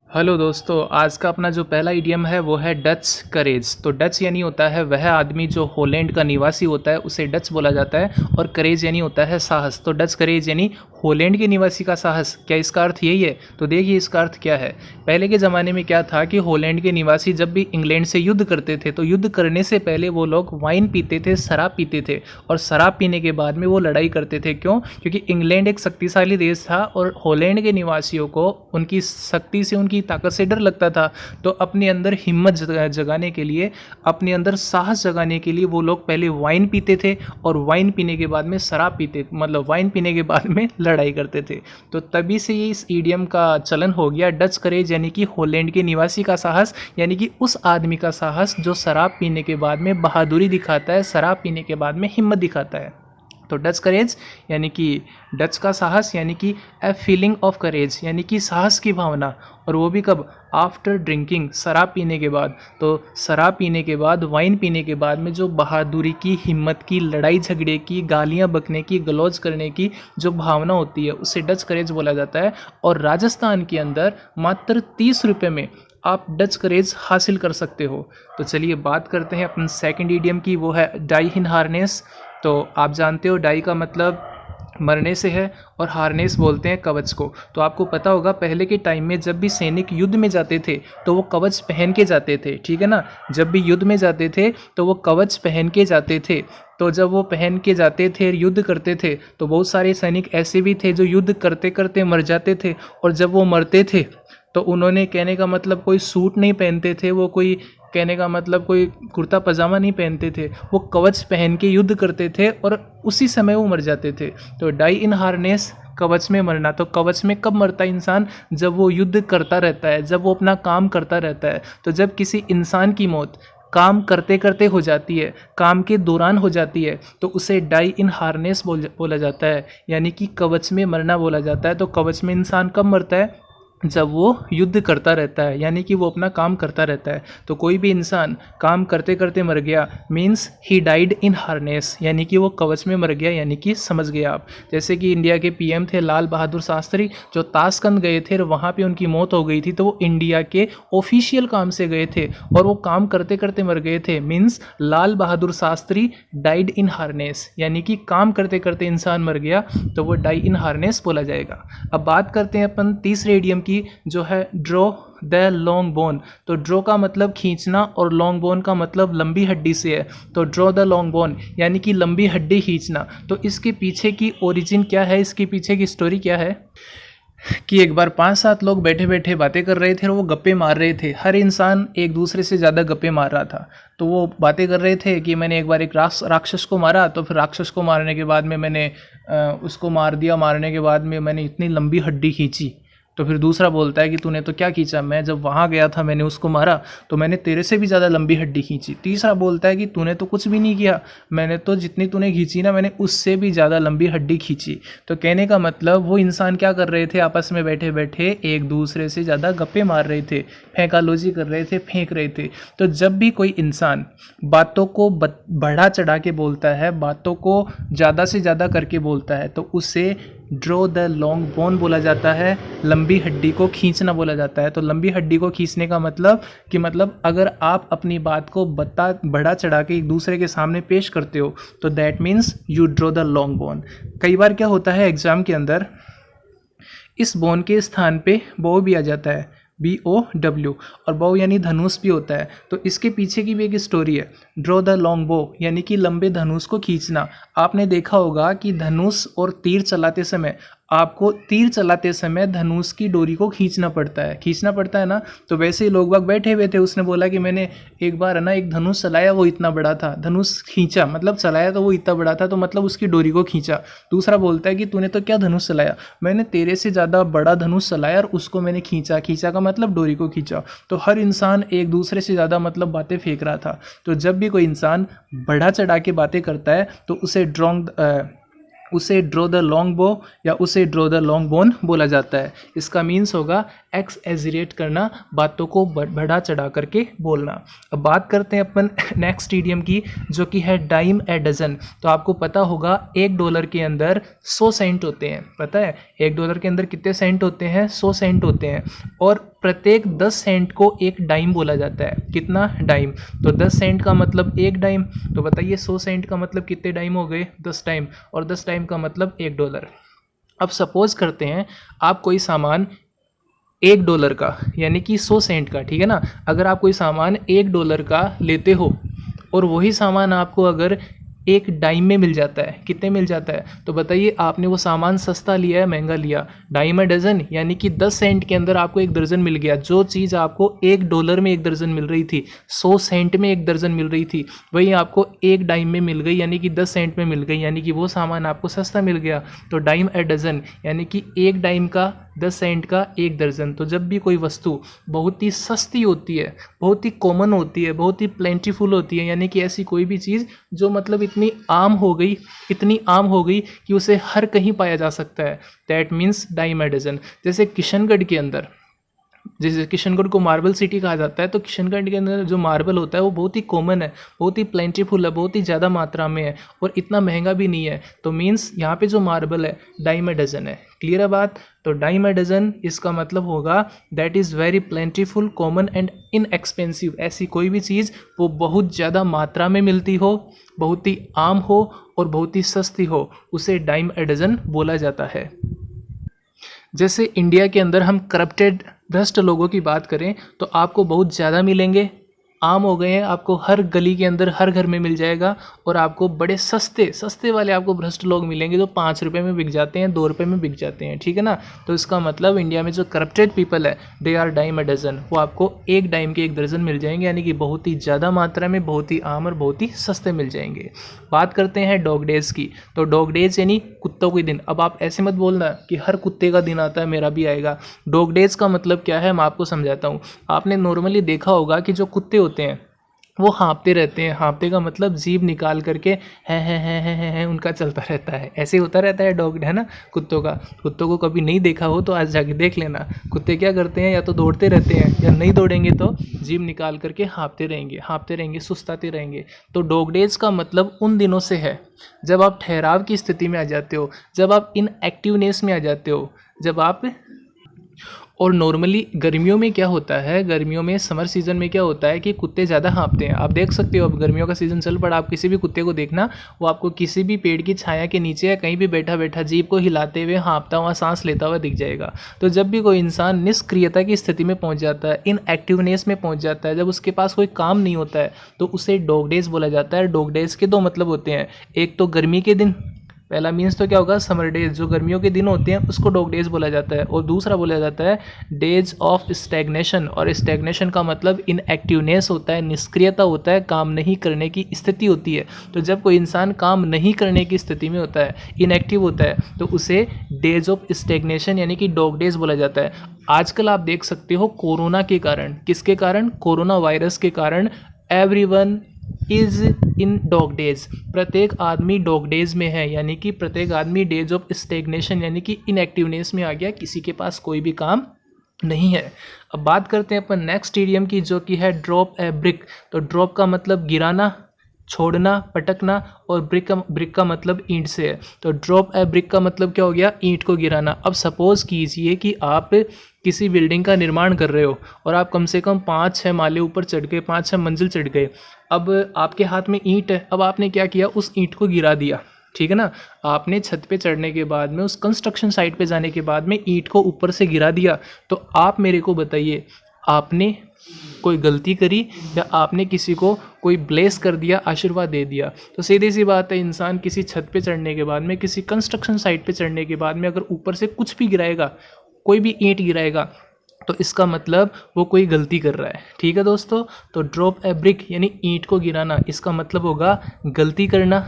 Hello दोस्तों, आज का अपना जो पहला इडियम है वो है डच करेज। तो डच यानी होता है वह आदमी जो हॉलैंड का निवासी होता है, उसे डच बोला जाता है। और करेज यानी होता है साहस। तो डच करेज यानी हॉलैंड के निवासी का साहस। क्या इसका अर्थ यही है? तो देखिए इसका अर्थ क्या है। पहले के ज़माने में क्या था कि हॉलैंड के निवासी जब भी इंग्लैंड से युद्ध करते थे तो युद्ध करने से पहले वो लोग वाइन पीते थे, शराब पीते थे। और शराब पीने के बाद में वो लड़ाई करते थे। क्यों? क्योंकि इंग्लैंड एक शक्तिशाली देश था और हॉलैंड के निवासियों को उनकी शक्ति से, उनकी ताकत से डर लगता था। तो अपने अंदर हिम्मत जगाने के लिए, अपने अंदर साहस जगाने के लिए वो लोग पहले वाइन पीते थे और वाइन पीने के बाद में शराब पीते, मतलब वाइन पीने के बाद में लड़ाई करते थे। तो तभी से ये इस ईडियम का चलन हो गया, डच करेज यानी कि हॉलैंड के निवासी का साहस, यानी कि उस आदमी का साहस जो शराब पीने के बाद में बहादुरी दिखाता है, शराब पीने के बाद में हिम्मत दिखाता है। तो डच करेज यानी कि डच का साहस, यानी कि ए फीलिंग ऑफ करेज, यानी कि साहस की भावना। और वो भी कब? आफ्टर ड्रिंकिंग, शराब पीने के बाद। तो शराब पीने के बाद, वाइन पीने के बाद में जो बहादुरी की, हिम्मत की, लड़ाई झगड़े की, गालियाँ बकने की, गलौज करने की जो भावना होती है उसे डच करेज बोला जाता है। और राजस्थान के अंदर मात्र 30 रुपये में आप डच करेज हासिल कर सकते हो। तो चलिए बात करते हैं अपन सेकंड इडियम की, वो है डाई इन हार्नेस। तो आप जानते हो डाई का मतलब मरने से है और हार्नेस बोलते हैं कवच को। तो आपको पता होगा पहले के टाइम में जब भी सैनिक युद्ध में जाते थे तो वो कवच पहन के जाते थे, ठीक है ना। जब भी युद्ध में जाते थे तो वो कवच पहन के जाते थे। तो जब वो पहन के जाते थे, युद्ध करते थे, तो बहुत सारे सैनिक ऐसे भी थे जो युद्ध करते करते मर जाते थे। और जब वो मरते थे तो उन्होंने, कहने का मतलब, कोई सूट नहीं पहनते थे, वो कोई, कहने का मतलब, कोई कुर्ता पजामा नहीं पहनते थे, वो कवच पहन के युद्ध करते थे और उसी समय वो मर जाते थे। तो डाई इन हार्नेस, कवच में मरना। तो कवच में कब मरता है इंसान? जब वो युद्ध करता रहता है, जब वो अपना काम करता रहता है। तो जब किसी इंसान की मौत काम करते करते हो जाती है, काम के दौरान हो जाती है, तो उसे डाई इन हार्नेस बोला जाता है, यानी कि कवच में मरना बोला जाता है। तो कवच में इंसान कब मरता है? जब वो युद्ध करता रहता है, यानी कि वो अपना काम करता रहता है। तो कोई भी इंसान काम करते करते मर गया, means he died in harness, यानी कि वो कवच में मर गया, यानी कि समझ गए आप। जैसे कि इंडिया के पीएम थे लाल बहादुर शास्त्री, जो ताशकंद गए थे और वहाँ पे उनकी मौत हो गई थी। तो वो इंडिया के ऑफिशियल काम से गए थे और वो काम करते करते मर गए थे, means Lal Bahadur Shastri died in harness, यानी कि काम करते करते इंसान मर गया, तो वो डाई इन हार्नेस बोला जाएगा। अब बात करते हैं अपन तीसरे इडियम की, जो है ड्रॉ द लॉन्ग बोन। तो ड्रॉ का मतलब खींचना और लॉन्ग बोन का मतलब लंबी हड्डी से है। तो ड्रॉ द लॉन्ग बोन यानी कि लंबी हड्डी खींचना। तो इसके पीछे की ओरिजिन क्या है, इसके पीछे की स्टोरी क्या है कि एक बार 5-7 लोग बैठे बैठे बातें कर रहे थे और वो गप्पे मार रहे थे। हर इंसान एक दूसरे से ज़्यादा गप्पे मार रहा था। तो वो बातें कर रहे थे कि मैंने एक बार एक राक्षस को मारा, तो फिर राक्षस को मारने के बाद में मैंने उसको मार दिया, मारने के बाद में मैंने इतनी लंबी हड्डी खींची। तो फिर दूसरा बोलता है कि तूने तो क्या खींचा? मैं जब वहाँ गया था, मैंने उसको मारा, तो मैंने तेरे से भी ज़्यादा लंबी हड्डी खींची। तीसरा बोलता है कि तूने तो कुछ भी नहीं किया, मैंने तो जितनी तूने खींची ना, मैंने उससे भी ज़्यादा लंबी हड्डी खींची। तो कहने का मतलब वो इंसान क्या कर रहे थे, आपस में बैठे बैठे एक दूसरे से ज़्यादा गप्पे मार रहे थे, फेंकालोजी कर रहे थे, फेंक रहे थे। तो जब भी कोई इंसान बातों को बढ़ा चढ़ा के बोलता है, बातों को ज़्यादा से ज़्यादा करके बोलता है, तो उसे ड्रॉ द लॉन्ग बोन बोला जाता है, लंबी हड्डी को खींचना बोला जाता है। तो लंबी हड्डी को खींचने का मतलब कि मतलब अगर आप अपनी बात को बढ़ा चढ़ा के एक दूसरे के सामने पेश करते हो तो that means you draw the long bone. कई बार क्या होता है एग्जाम के अंदर, इस बोन के स्थान पे बो भी आ जाता है, BOW, और बो यानी धनुष भी होता है। तो इसके पीछे की भी एक स्टोरी है, ड्रॉ द लॉन्ग बो यानी कि लंबे धनुष को खींचना। आपने देखा होगा कि धनुष और तीर चलाते समय, आपको तीर चलाते समय धनुष की डोरी को खींचना पड़ता है ना। तो वैसे ही लोग बाग बैठे हुए थे, उसने बोला कि मैंने एक बार है ना एक धनुष चलाया, वो इतना बड़ा था। धनुष खींचा मतलब चलाया तो वो इतना बड़ा था, तो मतलब उसकी डोरी को खींचा। दूसरा बोलता है कि तूने तो क्या धनुष चलाया? मैंने तेरे से ज़्यादा बड़ा धनुष चलाया और उसको मैंने खींचा। खींचा का मतलब डोरी को खींचा। तो हर इंसान एक दूसरे से ज़्यादा मतलब बातें फेंक रहा था। तो जब भी कोई इंसान बढ़ा चढ़ा के बातें करता है तो उसे ड्रॉ द लॉन्ग बो या उसे ड्रॉ द लॉन्ग बोन बोला जाता है। इसका मीन्स होगा एक्सएजरेट करना, बातों को बढ़ा चढ़ा करके बोलना। अब बात करते हैं अपन नेक्स्ट इडियम की, जो कि है डाइम ए डजन। तो आपको पता होगा $1 के अंदर 100 सेंट होते हैं। पता है $1 के अंदर कितने सेंट होते हैं? 100 सेंट होते हैं। और प्रत्येक 10 सेंट को एक डाइम बोला जाता है। कितना? डाइम। तो 10 सेंट का मतलब एक डाइम। तो बताइए 100 सेंट का मतलब कितने डाइम हो गए? 10 डाइम। और 10 डाइम का मतलब $1। अब सपोज करते हैं आप कोई सामान $1 का यानी कि 100 सेंट का, ठीक है ना, अगर आप कोई सामान $1 का लेते हो और वही सामान आपको अगर एक डाइम में मिल जाता है, कितने मिल जाता है? तो बताइए आपने वो सामान सस्ता लिया है महंगा लिया? डाइम ए डजन, यानी कि 10 सेंट के अंदर आपको एक दर्जन मिल गया। जो चीज़ आपको $1 में एक दर्जन मिल रही थी, 100 सेंट में एक दर्जन मिल रही थी, वही आपको एक डाइम में मिल गई, यानी कि 10 सेंट में मिल गई, यानी कि वो सामान आपको सस्ता मिल गया। तो डाइम ए डजन यानी कि एक डाइम का 10 सेंट का एक दर्जन। तो जब भी कोई वस्तु बहुत ही सस्ती होती है, बहुत ही कॉमन होती है, बहुत ही प्लेंटीफुल होती है, यानी कि ऐसी कोई भी चीज़ जो मतलब इतनी आम हो गई कि उसे हर कहीं पाया जा सकता है, that means dime a dozen. जैसे किशनगढ़ के अंदर, जैसे किशनगढ़ को मार्बल सिटी कहा जाता है, तो किशनगढ़ के अंदर जो मार्बल होता है वो बहुत ही कॉमन है, बहुत ही प्लेंटीफुल है, बहुत ही ज़्यादा मात्रा में है और इतना महंगा भी नहीं है। तो मीन्स यहाँ पे जो मार्बल है डाइम ए डजन है। क्लियर है बात? तो डाइम ए डजन इसका मतलब होगा that is very plentiful, common and inexpensive. ऐसी कोई भी चीज़ वो बहुत ज़्यादा मात्रा में मिलती हो, बहुत ही आम हो और बहुत ही सस्ती हो, उसे डाइम ए डजन बोला जाता है। जैसे इंडिया के अंदर हम करप्टेड भ्रष्ट लोगों की बात करें तो आपको बहुत ज़्यादा मिलेंगे, आम हो गए हैं, आपको हर गली के अंदर हर घर में मिल जाएगा। और आपको बड़े सस्ते वाले आपको भ्रष्ट लोग मिलेंगे जो ₹5 में बिक जाते हैं, ₹2 में बिक जाते हैं, ठीक है ना। तो इसका मतलब इंडिया में जो करप्टेड पीपल है they are dime a dozen, वो आपको एक डाइम के एक दर्जन मिल जाएंगे, यानी कि बहुत ही ज़्यादा मात्रा में, बहुत ही आम और बहुत ही सस्ते मिल जाएंगे। बात करते हैं डॉग डेज की। तो डॉग डेज यानी कुत्तों के दिन। अब आप ऐसे मत बोलना कि हर कुत्ते का दिन आता है मेरा भी आएगा। डॉग डेज का मतलब क्या है, मैं आपको समझाता हूँ। आपने नॉर्मली देखा होगा कि जो कुत्ते होते हैं वो हाँफते रहते हैं। हाँफते का मतलब जीभ निकाल करके है उनका चलता रहता है, ऐसे होता रहता है डॉग, है ना, कुत्तों का। कुत्तों को कभी नहीं देखा हो तो आज जाके देख लेना। कुत्ते क्या करते हैं, या तो दौड़ते रहते हैं या नहीं दौड़ेंगे तो जीभ निकाल करके हाँफते रहेंगे, सुस्ताते रहेंगे। तो डॉग डेज का मतलब उन दिनों से है जब आप ठहराव की स्थिति में आ जाते हो, जब आप इनएक्टिवनेस में आ जाते हो, जब आप। और नॉर्मली गर्मियों में क्या होता है, गर्मियों में समर सीजन में क्या होता है कि कुत्ते ज़्यादा हाँफते हैं। आप देख सकते हो अब गर्मियों का सीज़न चल पड़ा, आप किसी भी कुत्ते को देखना, वो आपको किसी भी पेड़ की छाया के नीचे या कहीं भी बैठा बैठा जीभ को हिलाते हुए हाँफता हुआ, सांस लेता हुआ दिख जाएगा। तो जब भी कोई इंसान निष्क्रियता की स्थिति में पहुँच जाता है, इनएक्टिवनेस में पहुँच जाता है, जब उसके पास कोई काम नहीं होता है, तो उसे डॉग डेज बोला जाता है। डॉग डेज के 2 मतलब होते हैं, एक तो गर्मी के दिन, पहला मीन्स तो क्या होगा, समर डेज, जो गर्मियों के दिन होते हैं उसको डॉग डेज बोला जाता है। और दूसरा बोला जाता है डेज ऑफ स्टैग्नेशन। और स्टैग्नेशन का मतलब इनएक्टिवनेस होता है, निष्क्रियता होता है, काम नहीं करने की स्थिति होती है। तो जब कोई इंसान काम नहीं करने की स्थिति में होता है, इनएक्टिव होता है, तो उसे डेज ऑफ स्टैग्नेशन यानी कि डॉग डेज बोला जाता है। आजकल आप देख सकते हो कोरोना के कारण, किसके कारण, कोरोना वायरस के कारण everyone is in dog days, प्रत्येक आदमी डॉग डेज में है, यानी कि प्रत्येक आदमी डेज ऑफ स्टैग्नेशन यानी कि इनएक्टिवनेस में आ गया, किसी के पास कोई भी काम नहीं है। अब बात करते हैं अपन नेक्स्ट इडियम की, जो कि है ड्रॉप ए ब्रिक। तो ड्रॉप का मतलब गिराना, छोड़ना, पटकना, और ब्रिक का मतलब ईंट से है। तो ड्रॉप ए ब्रिक का मतलब क्या हो गया, ईंट को गिराना। अब सपोज कीजिए कि आप किसी बिल्डिंग का निर्माण कर रहे हो और आप कम से कम 5-6 माले ऊपर चढ़ गए, 5-6 मंजिल चढ़ गए। अब आपके हाथ में ईंट है, अब आपने क्या किया, उस ईंट को गिरा दिया, ठीक है ना। आपने छत पे चढ़ने के बाद में, उस कंस्ट्रक्शन साइट पे जाने के बाद में ईंट को ऊपर से गिरा दिया। तो आप मेरे को बताइए, आपने कोई गलती करी या आपने किसी को कोई ब्लेस कर दिया, आशीर्वाद दे दिया? तो सीधी सी बात है, इंसान किसी छत पे चढ़ने के बाद में, किसी कंस्ट्रक्शन साइट पे चढ़ने के बाद में अगर ऊपर से कुछ भी गिराएगा, कोई भी ईंट गिराएगा, तो इसका मतलब वो कोई गलती कर रहा है, ठीक है दोस्तों। तो ड्रॉप ए ब्रिक यानी ईंट को गिराना, इसका मतलब होगा गलती करना,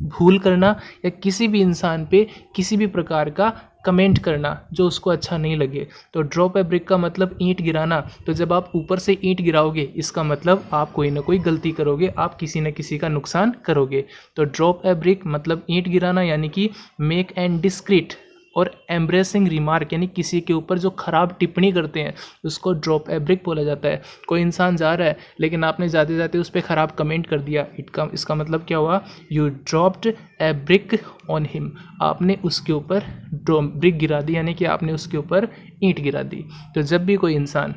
भूल करना, या किसी भी इंसान पे किसी भी प्रकार का कमेंट करना जो उसको अच्छा नहीं लगे। तो ड्रॉप ए ब्रिक का मतलब ईंट गिराना। तो जब आप ऊपर से ईंट गिराओगे, इसका मतलब आप कोई ना कोई गलती करोगे, आप किसी न किसी का नुकसान करोगे। तो ड्रॉप ए ब्रिक मतलब ईंट गिराना, यानी कि मेक एन डिस्क्रीट और एम्ब्रेसिंग रिमार्क यानी किसी के ऊपर जो ख़राब टिप्पणी करते हैं उसको ड्रॉप ए ब्रिक बोला जाता है। कोई इंसान जा रहा है लेकिन आपने जाते जाते उस पर ख़राब कमेंट कर दिया, इसका मतलब क्या हुआ, you dropped a brick on him, आपने उसके ऊपर ब्रिक गिरा दी, यानी कि आपने उसके ऊपर ईंट गिरा दी। तो जब भी कोई इंसान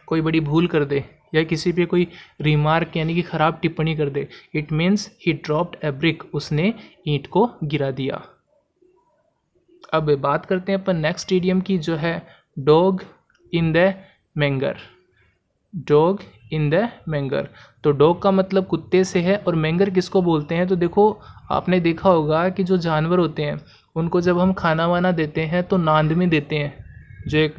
कोई बड़ी भूल कर दे या किसी पे कोई रिमार्क यानी कि ख़राब टिप्पणी कर दे, it means he dropped a brick, उसने ईंट को गिरा दिया। अब बात करते हैं अपन नेक्स्ट इडियम की, जो है dog in the manger. Dog in the manger, तो डॉग का मतलब कुत्ते से है और मैंगर किसको बोलते हैं, तो देखो आपने देखा होगा कि जो जानवर होते हैं उनको जब हम खाना वाना देते हैं तो नांद में देते हैं, जो एक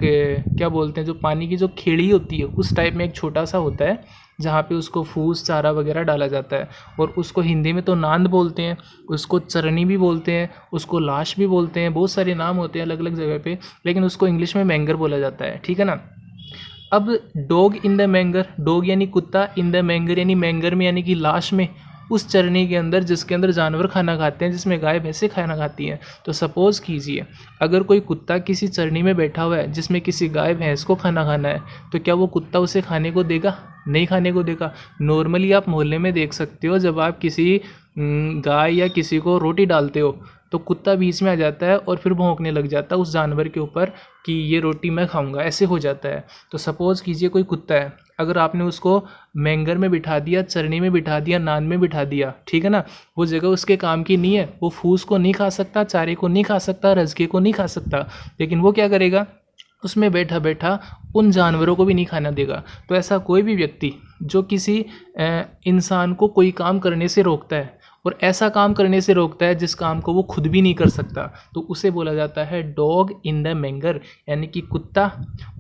क्या बोलते हैं, जो पानी की जो खेड़ी होती है उस टाइप में एक छोटा सा होता है जहाँ पे उसको फूस चारा वगैरह डाला जाता है, और उसको हिंदी में तो नांद बोलते हैं, उसको चरनी भी बोलते हैं, उसको लाश भी बोलते हैं, बहुत सारे नाम होते हैं अलग अलग जगह पे, लेकिन उसको इंग्लिश में मैंगर बोला जाता है, ठीक है ना। अब dog in the manger, dog यानी कुत्ता, इन द मैंगर यानी मैंगर में यानी कि लाश में, उस चरनी के अंदर जिसके अंदर जानवर खाना खाते हैं, जिसमें गाय भैंसे खाना खाती हैं। तो सपोज़ कीजिए अगर कोई कुत्ता किसी चरनी में बैठा हुआ है जिसमें किसी गाय भैंस को खाना खाना है, तो क्या वो कुत्ता उसे खाने को देगा? नहीं खाने को देगा। नॉर्मली आप मोहल्ले में देख सकते हो, जब आप किसी गाय या किसी को रोटी डालते हो तो कुत्ता बीच में आ जाता है और फिर भौंकने लग जाता है उस जानवर के ऊपर कि ये रोटी मैं खाऊंगा, ऐसे हो जाता है। तो सपोज़ कीजिए कोई कुत्ता है, अगर आपने उसको मैंगर में बिठा दिया, चरनी में बिठा दिया, नान में बिठा दिया, ठीक है ना, वो जगह उसके काम की नहीं है, वो फूस को नहीं खा सकता, चारे को नहीं खा सकता, रजके को नहीं खा सकता, लेकिन वो क्या करेगा, उसमें बैठा बैठा उन जानवरों को भी नहीं खाना देगा। तो ऐसा कोई भी व्यक्ति जो किसी इंसान को कोई काम करने से रोकता है और ऐसा काम करने से रोकता है जिस काम को वो खुद भी नहीं कर सकता, तो उसे बोला जाता है डॉग इन द मैंगर, यानी कि कुत्ता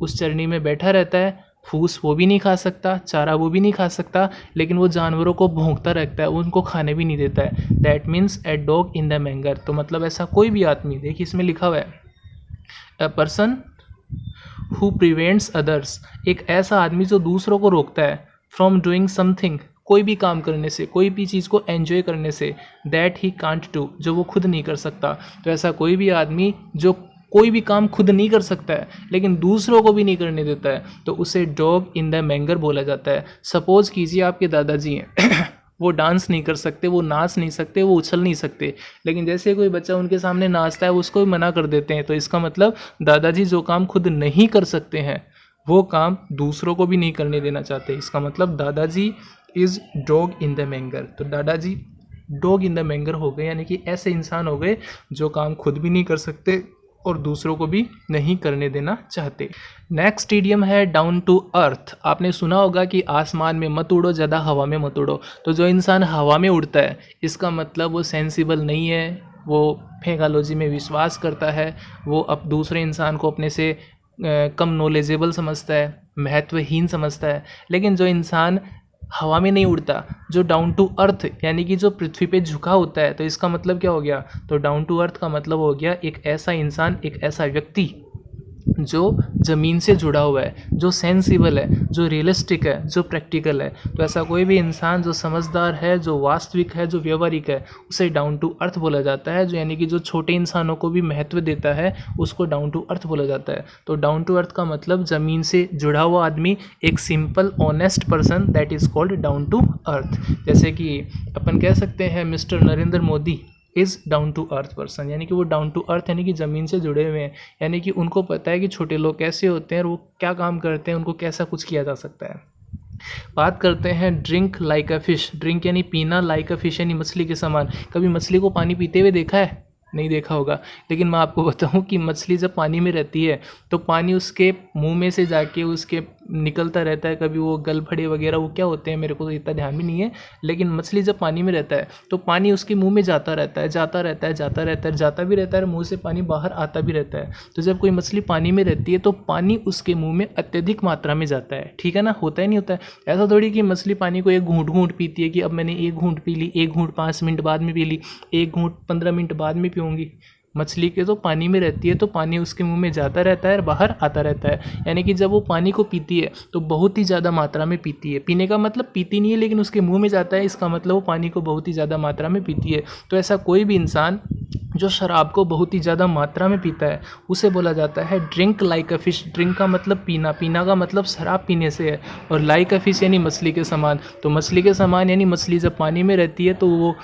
उस चरनी में बैठा रहता है, फूस वो भी नहीं खा सकता, चारा वो भी नहीं खा सकता, लेकिन वो जानवरों को भौंकता रहता है, उनको खाने भी नहीं देता है। That means a dog in the manger. तो मतलब ऐसा कोई भी आदमी, देखिए इसमें लिखा हुआ है a person who prevents others, एक ऐसा आदमी जो दूसरों को रोकता है फ्रॉम डूइंग समथिंग, कोई भी काम करने से, कोई भी चीज़ को एंजॉय करने से, दैट ही कांट डू, जो वो खुद नहीं कर सकता। तो ऐसा कोई भी आदमी जो कोई भी काम खुद नहीं कर सकता है लेकिन दूसरों को भी नहीं करने देता है, तो उसे डॉग इन द मैंगर बोला जाता है। सपोज़ कीजिए आपके दादाजी हैं वो डांस नहीं कर सकते, वो नाच नहीं सकते, वो उछल नहीं सकते, लेकिन जैसे कोई बच्चा उनके सामने नाचता है उसको भी मना कर देते हैं, तो इसका मतलब दादाजी जो काम खुद नहीं कर सकते हैं वो काम दूसरों को भी नहीं करने देना चाहते। इसका मतलब दादाजी is dog in the manger. तो दादाजी डॉग इन द मैंगर हो गए, यानी कि ऐसे इंसान हो गए जो काम खुद भी नहीं कर सकते और दूसरों को भी नहीं करने देना चाहते। नेक्स्ट इडियम है डाउन टू अर्थ। आपने सुना होगा कि आसमान में मत उड़ो, ज़्यादा हवा में मत उड़ो। तो जो इंसान हवा में उड़ता है इसका मतलब वो सेंसिबल नहीं है, वो फेंगालॉजी में विश्वास करता है, वो अब दूसरे इंसान को अपने से कम नॉलेजेबल समझता है, महत्वहीन समझता है। लेकिन जो इंसान हवा में नहीं उड़ता, जो डाउन टू अर्थ यानी कि जो पृथ्वी पे झुका होता है, तो इसका मतलब क्या हो गया, तो डाउन टू अर्थ का मतलब हो गया एक ऐसा इंसान, एक ऐसा व्यक्ति जो ज़मीन से जुड़ा हुआ है, जो सेंसिबल है, जो रियलिस्टिक है, जो प्रैक्टिकल है। तो ऐसा कोई भी इंसान जो समझदार है, जो वास्तविक है, जो व्यवहारिक है, उसे डाउन टू अर्थ बोला जाता है। जो यानी कि जो छोटे इंसानों को भी महत्व देता है उसको डाउन टू अर्थ बोला जाता है। तो डाउन टू अर्थ का मतलब ज़मीन से जुड़ा हुआ आदमी, एक simple honest person, that is called down to earth. जैसे कि अपन कह सकते हैं mister Narendra Modi is down to earth person, यानी कि वो डाउन टू अर्थ यानी कि ज़मीन से जुड़े हुए हैं, यानी कि उनको पता है कि छोटे लोग कैसे होते हैं और वो क्या काम करते हैं, उनको कैसा कुछ किया जा सकता है। बात करते हैं drink like a fish. Drink यानी पीना, लाइक अ फिश यानी मछली के समान। कभी मछली को पानी पीते हुए देखा है? नहीं देखा होगा, लेकिन मैं आपको बताऊं कि मछली जब पानी में रहती है तो पानी उसके मुंह में से जाके उसके निकलता रहता है। कभी वो गलफड़े वगैरह वो क्या होते हैं मेरे को तो इतना ध्यान भी नहीं है, लेकिन मछली जब पानी में रहता है तो पानी उसके मुंह में जाता रहता है, जाता रहता है, जाता रहता है, जाता भी रहता है, मुंह से पानी बाहर आता भी रहता है। तो जब कोई मछली पानी में रहती है तो पानी उसके मुंह में अत्यधिक मात्रा में जाता है, ठीक है ना, होता ही नहीं होता है। ऐसा थोड़ी कि मछली पानी को एक घूंट घूंट पीती है कि अब मैंने एक घूंट पी ली, एक घूंट 5 मिनट बाद में पी ली, एक घूंट 15 मिनट बाद में पीऊँगी, मछली के तो पानी में रहती है, तो पानी उसके मुंह में जाता रहता है और बाहर आता रहता है, यानी कि जब वो पानी को पीती है तो बहुत ही ज़्यादा मात्रा में पीती है। पीने का मतलब पीती नहीं है लेकिन उसके मुंह में जाता है, इसका मतलब वो पानी को बहुत ही ज़्यादा मात्रा में पीती है। तो ऐसा कोई भी इंसान जो शराब को बहुत ही ज़्यादा मात्रा में पीता है उसे बोला जाता है drink like a fish. Drink का मतलब पीना, पीना का मतलब शराब पीने से है, और लाइक अ फिश यानी मछली के समान। तो मछली के समान यानी मछली जब पानी में रहती है तो वो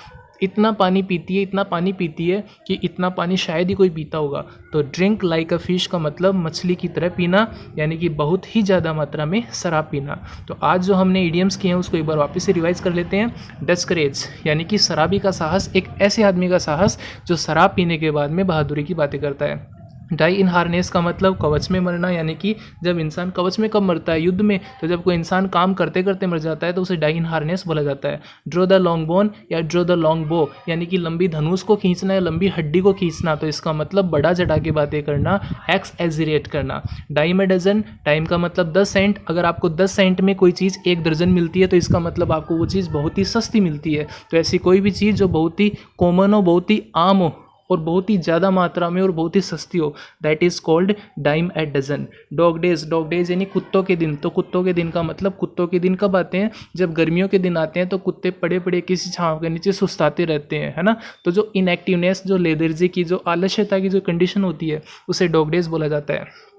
इतना पानी पीती है, इतना पानी पीती है कि इतना पानी शायद ही कोई पीता होगा। तो ड्रिंक लाइक अ फिश का मतलब मछली की तरह पीना, यानी कि बहुत ही ज़्यादा मात्रा में शराब पीना। तो आज जो हमने इडियम्स किए हैं उसको एक बार वापस से रिवाइज कर लेते हैं। डच करेज यानी कि शराबी का साहस, एक ऐसे आदमी का साहस जो शराब पीने के बाद में बहादुरी की बातें करता है। डाई इन हार्नेस का मतलब कवच में मरना, यानी कि जब इंसान कवच में कब मरता है, युद्ध में। तो जब कोई इंसान काम करते करते मर जाता है तो उसे डाई इन हार्नेस बोला जाता है। ड्रो द लॉन्ग बोन या ड्रो द लॉन्ग बो, यानी कि लंबी धनुष को खींचना या लंबी हड्डी को खींचना, तो इसका मतलब बड़ा चढ़ा के बातें करना, एक्सएजरेट करना। डाइम ए डजन, टाइम का मतलब 10 सेंट। अगर आपको 10 सेंट में कोई चीज़ 1 दर्जन मिलती है तो इसका मतलब आपको वो चीज़ बहुत ही सस्ती मिलती है। तो ऐसी कोई भी चीज़ जो बहुत ही कॉमन हो, बहुत ही आम हो और बहुत ही ज़्यादा मात्रा में और बहुत ही सस्ती हो, that is called dime at dozen. Dog days, dog days यानी कुत्तों के दिन। तो कुत्तों के दिन का मतलब कुत्तों के दिन कब आते हैं, जब गर्मियों के दिन आते हैं तो कुत्ते पड़े पड़े किसी छांव के नीचे सुस्ताते रहते हैं, है ना। तो जो इनएक्टिवनेस, जो लेथर्जी की, जो आलस्यता की जो कंडीशन होती है उसे डॉग डेज बोला जाता है।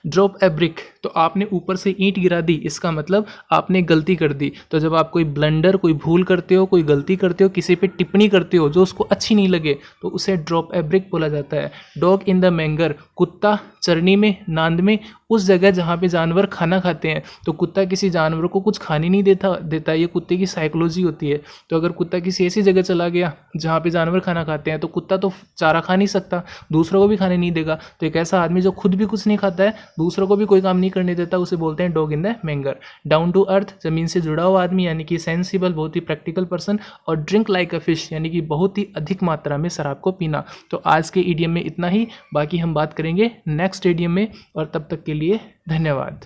ड्रॉप ए ब्रिक, तो आपने ऊपर से ईंट गिरा दी, इसका मतलब आपने गलती कर दी। तो जब आप कोई ब्लंडर, कोई भूल करते हो, कोई गलती करते हो, किसी पे टिप्पणी करते हो जो उसको अच्छी नहीं लगे, तो उसे ड्रॉप ए ब्रिक बोला जाता है। डॉग इन द मैंगर, कुत्ता चरनी में, नांद में, उस जगह जहाँ पे जानवर खाना खाते हैं। तो कुत्ता किसी जानवर को कुछ खाने नहीं देता, ये कुत्ते की साइकोलॉजी होती है। तो अगर कुत्ता किसी ऐसी जगह चला गया जहाँ पे जानवर खाना खाते हैं तो कुत्ता तो चारा खा नहीं सकता, दूसरों को भी खाने नहीं देगा। तो एक ऐसा आदमी जो खुद भी कुछ नहीं खाता है, दूसरों को भी कोई काम नहीं करने देता, उसे बोलते हैं dog in the manger. Down to earth, जमीन से जुड़ा हुआ आदमी, यानी कि सेंसिबल, बहुत ही प्रैक्टिकल पर्सन। और ड्रिंक लाइक अ फिश, यानी कि बहुत ही अधिक मात्रा में शराब को पीना। तो आज के इडियम में इतना ही, बाकी हम बात करेंगे नेक्स्ट इडियम में, और तब तक के लिए धन्यवाद।